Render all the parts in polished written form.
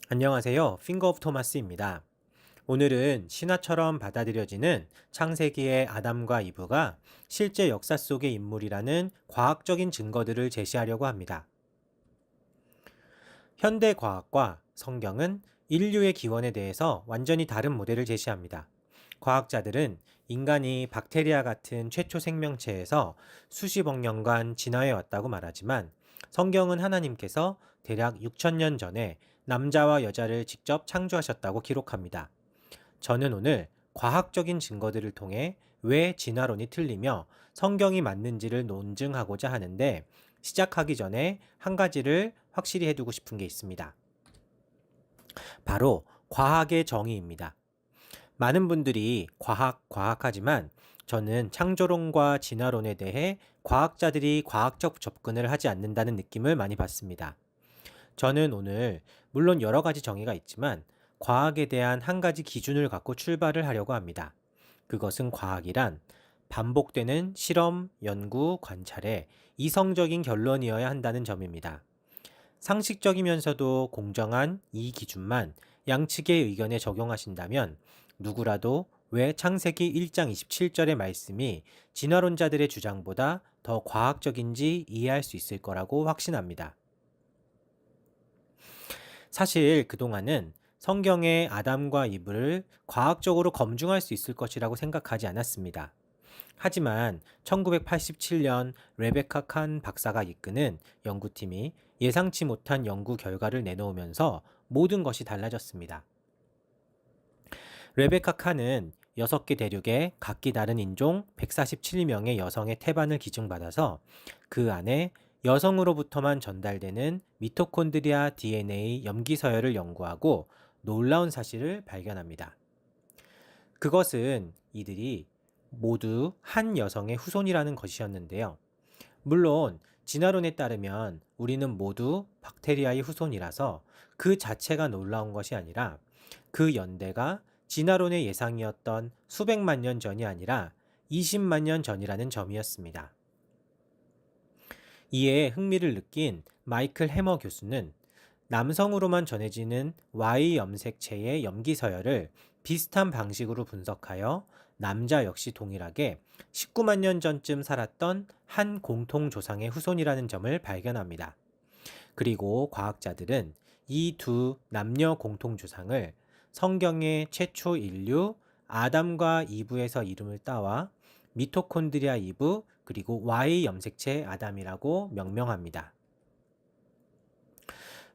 안녕하세요. 핑거 오브 토마스입니다. 오늘은 신화처럼 받아들여지는 창세기의 아담과 이브가 실제 역사 속의 인물이라는 과학적인 증거들을 제시하려고 합니다. 현대 과학과 성경은 인류의 기원에 대해서 완전히 다른 모델을 제시합니다. 과학자들은 인간이 박테리아 같은 최초 생명체에서 수십억 년간 진화해 왔다고 말하지만 성경은 하나님께서 대략 6천년 전에 남자와 여자를 직접 창조하셨다고 기록합니다. 저는 오늘 과학적인 증거들을 통해 왜 진화론이 틀리며 성경이 맞는지를 논증하고자 하는데, 시작하기 전에 한 가지를 확실히 해두고 싶은 게 있습니다. 바로 과학의 정의입니다. 많은 분들이 과학하지만 저는 창조론과 진화론에 대해 과학자들이 과학적 접근을 하지 않는다는 느낌을 많이 받습니다. 저는 오늘 물론 여러 가지 정의가 있지만 과학에 대한 한 가지 기준을 갖고 출발을 하려고 합니다. 그것은 과학이란 반복되는 실험, 연구, 관찰에 이성적인 결론이어야 한다는 점입니다. 상식적이면서도 공정한 이 기준만 양측의 의견에 적용하신다면 누구라도 왜 창세기 1장 27절의 말씀이 진화론자들의 주장보다 더 과학적인지 이해할 수 있을 거라고 확신합니다. 사실 그동안은 성경의 아담과 이브를 과학적으로 검증할 수 있을 것이라고 생각하지 않았습니다. 하지만 1987년 레베카 칸 박사가 이끄는 연구팀이 예상치 못한 연구 결과를 내놓으면서 모든 것이 달라졌습니다. 레베카 칸은 6개 대륙의 각기 다른 인종 147명의 여성의 태반을 기증받아서 그 안에 여성으로부터만 전달되는 미토콘드리아 DNA 염기서열을 연구하고 놀라운 사실을 발견합니다. 그것은 이들이 모두 한 여성의 후손이라는 것이었는데요. 물론 진화론에 따르면 우리는 모두 박테리아의 후손이라서 그 자체가 놀라운 것이 아니라 그 연대가 진화론의 예상이었던 수백만 년 전이 아니라 20만 년 전이라는 점이었습니다. 이에 흥미를 느낀 마이클 해머 교수는 남성으로만 전해지는 Y 염색체의 염기서열을 비슷한 방식으로 분석하여 남자 역시 동일하게 19만 년 전쯤 살았던 한 공통조상의 후손이라는 점을 발견합니다. 그리고 과학자들은 이 두 남녀 공통조상을 성경의 최초 인류 아담과 이브에서 이름을 따와 미토콘드리아 이브 그리고 Y 염색체 아담이라고 명명합니다.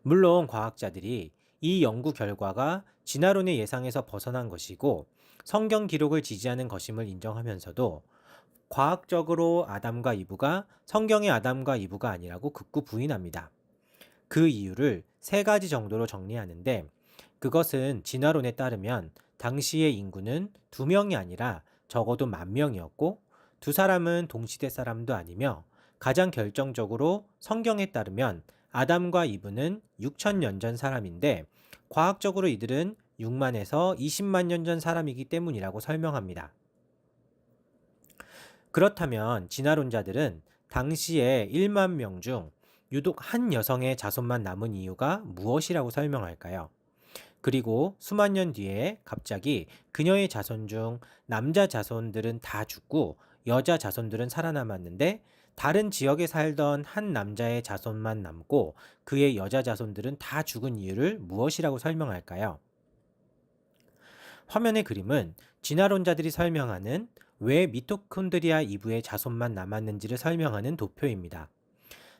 물론 과학자들이 이 연구 결과가 진화론의 예상에서 벗어난 것이고 성경 기록을 지지하는 것임을 인정하면서도 과학적으로 아담과 이브가 성경의 아담과 이브가 아니라고 극구 부인합니다. 그 이유를 세 가지 정도로 정리하는데, 그것은 진화론에 따르면 당시의 인구는 2명이 아니라 적어도 10,000명이었고 두 사람은 동시대 사람도 아니며, 가장 결정적으로 성경에 따르면 아담과 이브는 6,000년 전 사람인데 과학적으로 이들은 6만에서 20만 년 전 사람이기 때문이라고 설명합니다. 그렇다면 진화론자들은 당시에 1만 명 중 유독 한 여성의 자손만 남은 이유가 무엇이라고 설명할까요? 그리고 수만 년 뒤에 갑자기 그녀의 자손 중 남자 자손들은 다 죽고 여자 자손들은 살아남았는데 다른 지역에 살던 한 남자의 자손만 남고 그의 여자 자손들은 다 죽은 이유를 무엇이라고 설명할까요? 화면의 그림은 진화론자들이 설명하는 왜 미토콘드리아 이브의 자손만 남았는지를 설명하는 도표입니다.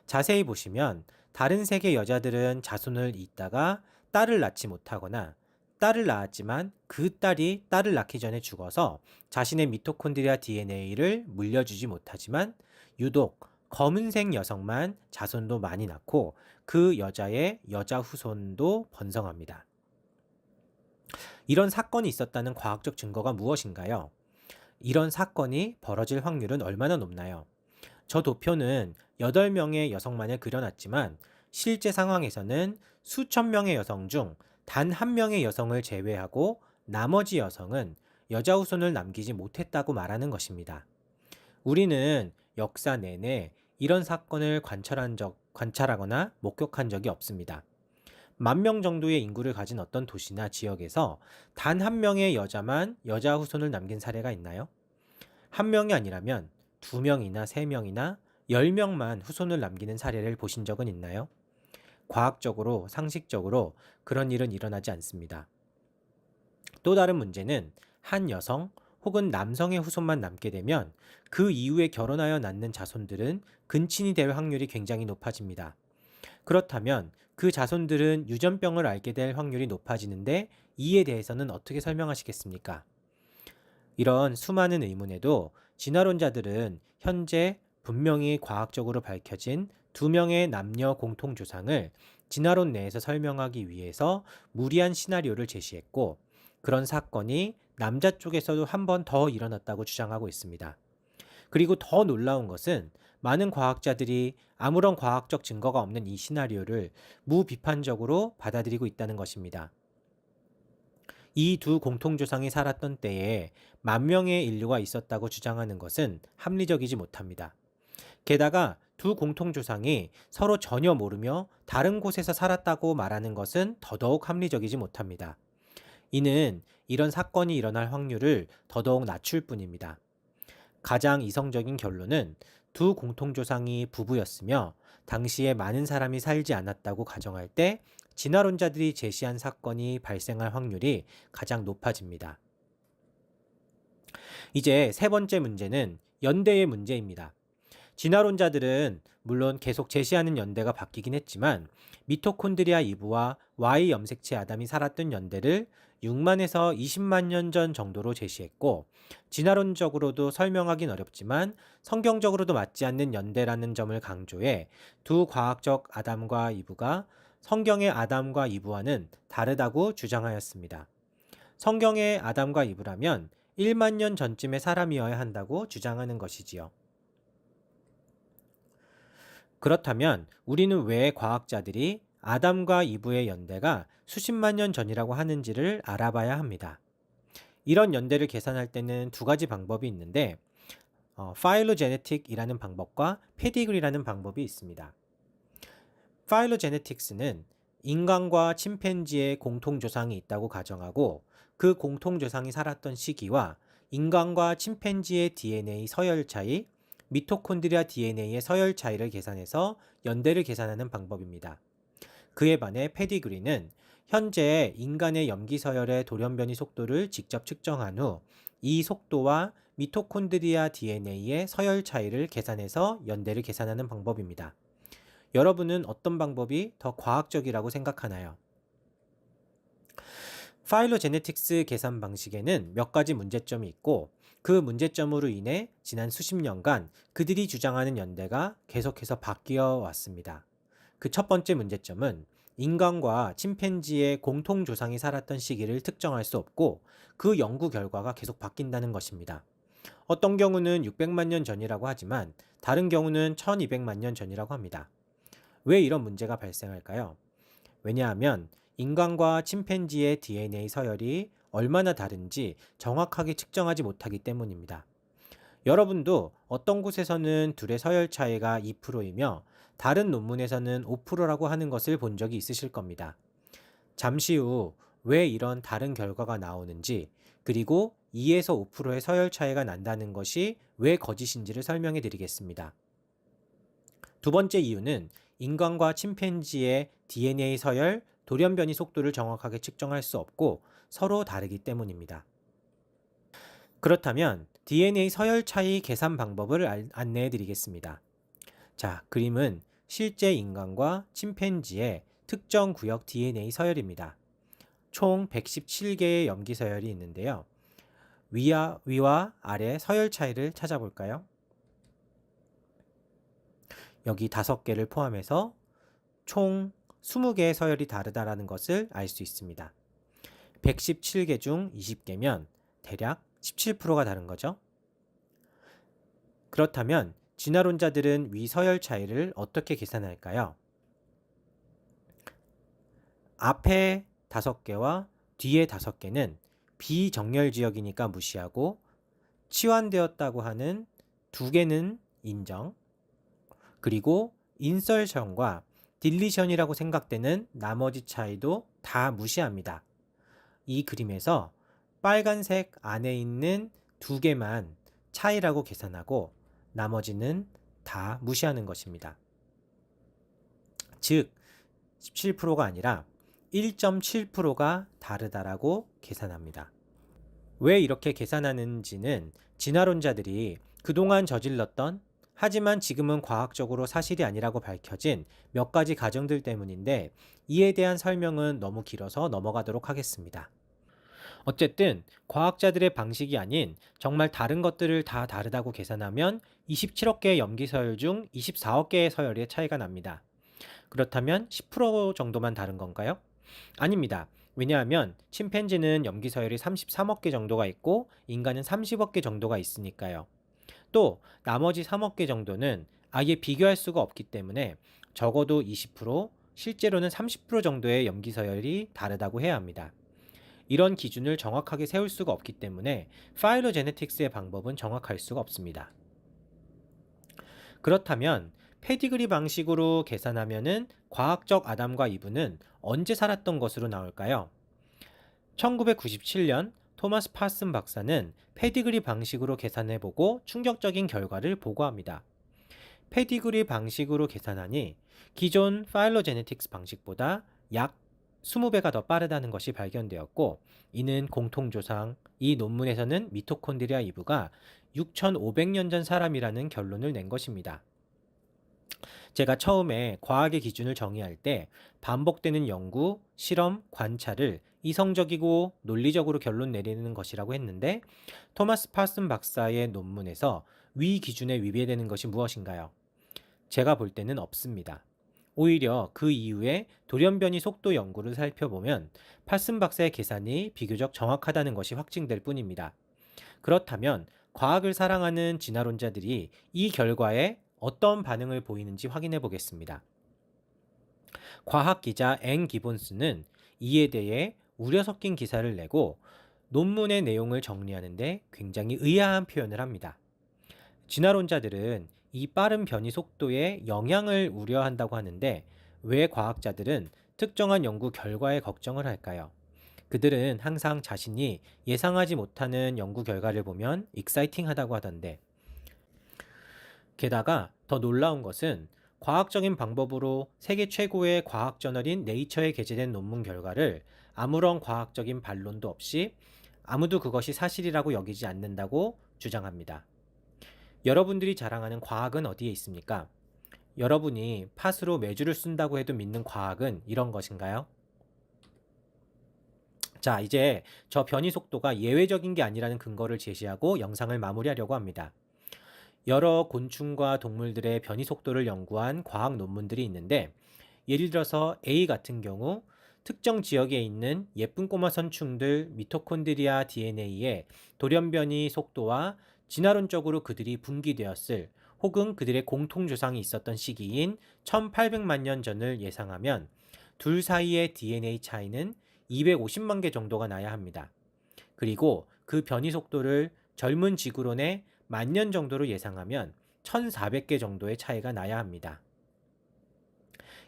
자세히 보시면 다른 세계 여자들은 자손을 잇다가 딸을 낳지 못하거나 딸을 낳았지만 그 딸이 딸을 낳기 전에 죽어서 자신의 미토콘드리아 DNA를 물려주지 못하지만 유독 검은색 여성만 자손도 많이 낳고 그 여자의 여자 후손도 번성합니다. 이런 사건이 있었다는 과학적 증거가 무엇인가요? 이런 사건이 벌어질 확률은 얼마나 높나요? 저 도표는 8명의 여성만을 그려놨지만 실제 상황에서는 수천 명의 여성 중 단 한 명의 여성을 제외하고 나머지 여성은 여자 후손을 남기지 못했다고 말하는 것입니다. 우리는 역사 내내 이런 사건을 관찰하거나 목격한 적이 없습니다. 10,000명 정도의 인구를 가진 어떤 도시나 지역에서 단 한 명의 여자만 여자 후손을 남긴 사례가 있나요? 한 명이 아니라면 두 명이나 세 명이나 10명만 후손을 남기는 사례를 보신 적은 있나요? 과학적으로, 상식적으로 그런 일은 일어나지 않습니다. 또 다른 문제는 한 여성 혹은 남성의 후손만 남게 되면 그 이후에 결혼하여 낳는 자손들은 근친이 될 확률이 굉장히 높아집니다. 그렇다면 그 자손들은 유전병을 앓게 될 확률이 높아지는데 이에 대해서는 어떻게 설명하시겠습니까? 이런 수많은 의문에도 진화론자들은 현재 분명히 과학적으로 밝혀진 두 명의 남녀 공통조상을 진화론 내에서 설명하기 위해서 무리한 시나리오를 제시했고, 그런 사건이 남자 쪽에서도 한 번 더 일어났다고 주장하고 있습니다. 그리고 더 놀라운 것은 많은 과학자들이 아무런 과학적 증거가 없는 이 시나리오를 무비판적으로 받아들이고 있다는 것입니다. 이 두 공통조상이 살았던 때에 10,000명의 인류가 있었다고 주장하는 것은 합리적이지 못합니다. 게다가 두 공통조상이 서로 전혀 모르며 다른 곳에서 살았다고 말하는 것은 더더욱 합리적이지 못합니다. 이는 이런 사건이 일어날 확률을 더더욱 낮출 뿐입니다. 가장 이성적인 결론은 두 공통조상이 부부였으며 당시에 많은 사람이 살지 않았다고 가정할 때 진화론자들이 제시한 사건이 발생할 확률이 가장 높아집니다. 이제 세 번째 문제는 연대의 문제입니다. 진화론자들은 물론 계속 제시하는 연대가 바뀌긴 했지만 미토콘드리아 이브와 Y 염색체 아담이 살았던 연대를 6만에서 20만 년 전 정도로 제시했고, 진화론적으로도 설명하긴 어렵지만 성경적으로도 맞지 않는 연대라는 점을 강조해 두 과학적 아담과 이브가 성경의 아담과 이브와는 다르다고 주장하였습니다. 성경의 아담과 이브라면 1만 년 전쯤의 사람이어야 한다고 주장하는 것이지요. 그렇다면 우리는 왜 과학자들이 아담과 이브의 연대가 수십만 년 전이라고 하는지를 알아봐야 합니다. 이런 연대를 계산할 때는 두 가지 방법이 있는데, 파일로제네틱이라는 방법과 페디그리라는 방법이 있습니다. 파일로제네틱스는 인간과 침팬지의 공통조상이 있다고 가정하고, 그 공통조상이 살았던 시기와 인간과 침팬지의 DNA 서열 차이, 미토콘드리아 DNA의 서열 차이를 계산해서 연대를 계산하는 방법입니다. 그에 반해 페디그리는 현재 인간의 염기 서열의 돌연변이 속도를 직접 측정한 후 이 속도와 미토콘드리아 DNA의 서열 차이를 계산해서 연대를 계산하는 방법입니다. 여러분은 어떤 방법이 더 과학적이라고 생각하나요? 파일로제네틱스 계산 방식에는 몇 가지 문제점이 있고, 그 문제점으로 인해 지난 수십 년간 그들이 주장하는 연대가 계속해서 바뀌어 왔습니다. 그 첫 번째 문제점은 인간과 침팬지의 공통조상이 살았던 시기를 특정할 수 없고, 그 연구 결과가 계속 바뀐다는 것입니다. 어떤 경우는 600만 년 전이라고 하지만 다른 경우는 1200만 년 전이라고 합니다. 왜 이런 문제가 발생할까요? 왜냐하면 인간과 침팬지의 DNA 서열이 얼마나 다른지 정확하게 측정하지 못하기 때문입니다. 여러분도 어떤 곳에서는 둘의 서열 차이가 2%이며 다른 논문에서는 5%라고 하는 것을 본 적이 있으실 겁니다. 잠시 후 왜 이런 다른 결과가 나오는지, 그리고 2에서 5%의 서열 차이가 난다는 것이 왜 거짓인지를 설명해 드리겠습니다. 두 번째 이유는 인간과 침팬지의 DNA 서열, 돌연변이 속도를 정확하게 측정할 수 없고 서로 다르기 때문입니다. 그렇다면 DNA 서열 차이 계산 방법을 안내해 드리겠습니다. 자, 그림은 실제 인간과 침팬지의 특정 구역 DNA 서열입니다. 총 117개의 염기 서열이 있는데요. 위와 아래 서열 차이를 찾아볼까요? 여기 5개를 포함해서 총 20개의 서열이 다르다는 것을 알 수 있습니다. 117개 중 20개면 대략 17%가 다른 거죠. 그렇다면 진화론자들은 위 서열 차이를 어떻게 계산할까요? 앞에 5개와 뒤에 5개는 비정렬 지역이니까 무시하고, 치환되었다고 하는 2개는 인정, 그리고 인설션과 딜리션이라고 생각되는 나머지 차이도 다 무시합니다. 이 그림에서 빨간색 안에 있는 두 개만 차이라고 계산하고 나머지는 다 무시하는 것입니다. 즉, 17%가 아니라 1.7%가 다르다라고 계산합니다. 왜 이렇게 계산하는지는 진화론자들이 그동안 저질렀던 하지만 지금은 과학적으로 사실이 아니라고 밝혀진 몇 가지 가정들 때문인데 이에 대한 설명은 너무 길어서 넘어가도록 하겠습니다. 어쨌든 과학자들의 방식이 아닌 정말 다른 것들을 다 다르다고 계산하면 27억 개의 염기서열 중 24억 개의 서열의 차이가 납니다. 그렇다면 10% 정도만 다른 건가요? 아닙니다. 왜냐하면 침팬지는 염기서열이 33억 개 정도가 있고 인간은 30억 개 정도가 있으니까요. 또 나머지 3억 개 정도는 아예 비교할 수가 없기 때문에 적어도 20%, 실제로는 30% 정도의 염기서열이 다르다고 해야 합니다. 이런 기준을 정확하게 세울 수가 없기 때문에 파일로제네틱스의 방법은 정확할 수가 없습니다. 그렇다면 페디그리 방식으로 계산하면은 과학적 아담과 이브는 언제 살았던 것으로 나올까요? 1997년 토마스 파슨 박사는 페디그리 방식으로 계산해보고 충격적인 결과를 보고합니다. 페디그리 방식으로 계산하니 기존 파일로제네틱스 방식보다 약 20배가 더 빠르다는 것이 발견되었고, 이는 공통조상, 이 논문에서는 미토콘드리아 이브가 6,500년 전 사람이라는 결론을 낸 것입니다. 제가 처음에 과학의 기준을 정의할 때 반복되는 연구, 실험, 관찰을 이성적이고 논리적으로 결론 내리는 것이라고 했는데 토마스 파슨 박사의 논문에서 위 기준에 위배되는 것이 무엇인가요? 제가 볼 때는 없습니다. 오히려 그 이후에 돌연변이 속도 연구를 살펴보면 파슨 박사의 계산이 비교적 정확하다는 것이 확증될 뿐입니다. 그렇다면 과학을 사랑하는 진화론자들이 이 결과에 어떤 반응을 보이는지 확인해 보겠습니다. 과학 기자 앵 기본스는 이에 대해 우려 섞인 기사를 내고 논문의 내용을 정리하는데 굉장히 의아한 표현을 합니다. 진화론자들은 이 빠른 변이 속도에 영향을 우려한다고 하는데 왜 과학자들은 특정한 연구 결과에 걱정을 할까요? 그들은 항상 자신이 예상하지 못하는 연구 결과를 보면 익사이팅하다고 하던데, 게다가 더 놀라운 것은 과학적인 방법으로 세계 최고의 과학 저널인 네이처에 게재된 논문 결과를 아무런 과학적인 반론도 없이 아무도 그것이 사실이라고 여기지 않는다고 주장합니다. 여러분들이 자랑하는 과학은 어디에 있습니까? 여러분이 팥으로 메주를 쓴다고 해도 믿는 과학은 이런 것인가요? 자, 이제 저 변이 속도가 예외적인 게 아니라는 근거를 제시하고 영상을 마무리하려고 합니다. 여러 곤충과 동물들의 변이 속도를 연구한 과학 논문들이 있는데 예를 들어서 A 같은 경우 특정 지역에 있는 예쁜 꼬마 선충들 미토콘드리아 DNA의 돌연변이 속도와 진화론적으로 그들이 분기되었을 혹은 그들의 공통조상이 있었던 시기인 1800만 년 전을 예상하면 둘 사이의 DNA 차이는 250만 개 정도가 나야 합니다. 그리고 그 변이 속도를 젊은 지구론의 10,000년 정도로 예상하면 1400개 정도의 차이가 나야 합니다.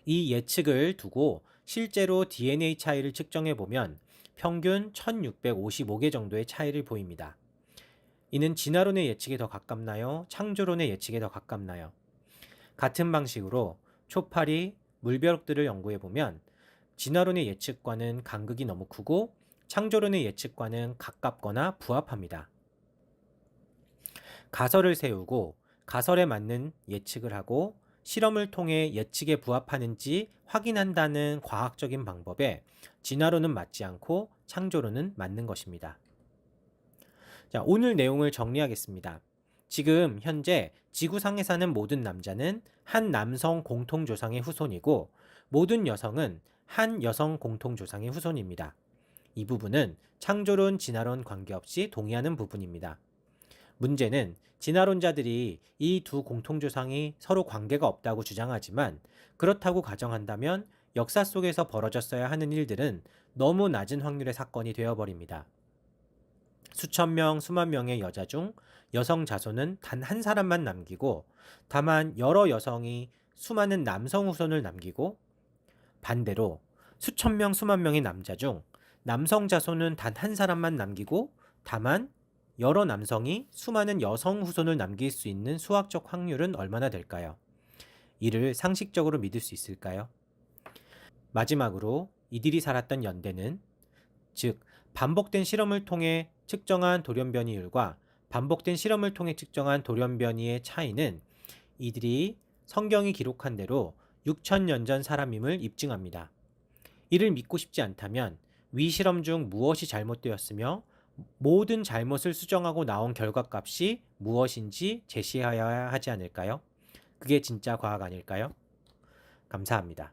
이 예측을 두고 실제로 DNA 차이를 측정해 보면 평균 1655개 정도의 차이를 보입니다. 이는 진화론의 예측에 더 가깝나요? 창조론의 예측에 더 가깝나요? 같은 방식으로 초파리, 물벼룩들을 연구해 보면 진화론의 예측과는 간극이 너무 크고 창조론의 예측과는 가깝거나 부합합니다. 가설을 세우고 가설에 맞는 예측을 하고 실험을 통해 예측에 부합하는지 확인한다는 과학적인 방법에 진화론은 맞지 않고 창조론은 맞는 것입니다. 자, 오늘 내용을 정리하겠습니다. 지금 현재 지구상에 사는 모든 남자는 한 남성 공통조상의 후손이고 모든 여성은 한 여성 공통조상의 후손입니다. 이 부분은 창조론, 진화론 관계없이 동의하는 부분입니다. 문제는 진화론자들이 이 두 공통조상이 서로 관계가 없다고 주장하지만 그렇다고 가정한다면 역사 속에서 벌어졌어야 하는 일들은 너무 낮은 확률의 사건이 되어버립니다. 수천 명, 수만 명의 여자 중 여성 자손은 단 한 사람만 남기고 다만 여러 여성이 수많은 남성 후손을 남기고 반대로 수천 명, 수만 명의 남자 중 남성 자손은 단 한 사람만 남기고 다만 여러 남성이 수많은 여성 후손을 남길 수 있는 수학적 확률은 얼마나 될까요? 이를 상식적으로 믿을 수 있을까요? 마지막으로 이들이 살았던 연대는, 즉 반복된 실험을 통해 측정한 돌연변이율과 반복된 실험을 통해 측정한 돌연변이의 차이는 이들이 성경이 기록한 대로 6천년 전 사람임을 입증합니다. 이를 믿고 싶지 않다면 위 실험 중 무엇이 잘못되었으며 모든 잘못을 수정하고 나온 결과값이 무엇인지 제시하여야 하지 않을까요? 그게 진짜 과학 아닐까요? 감사합니다.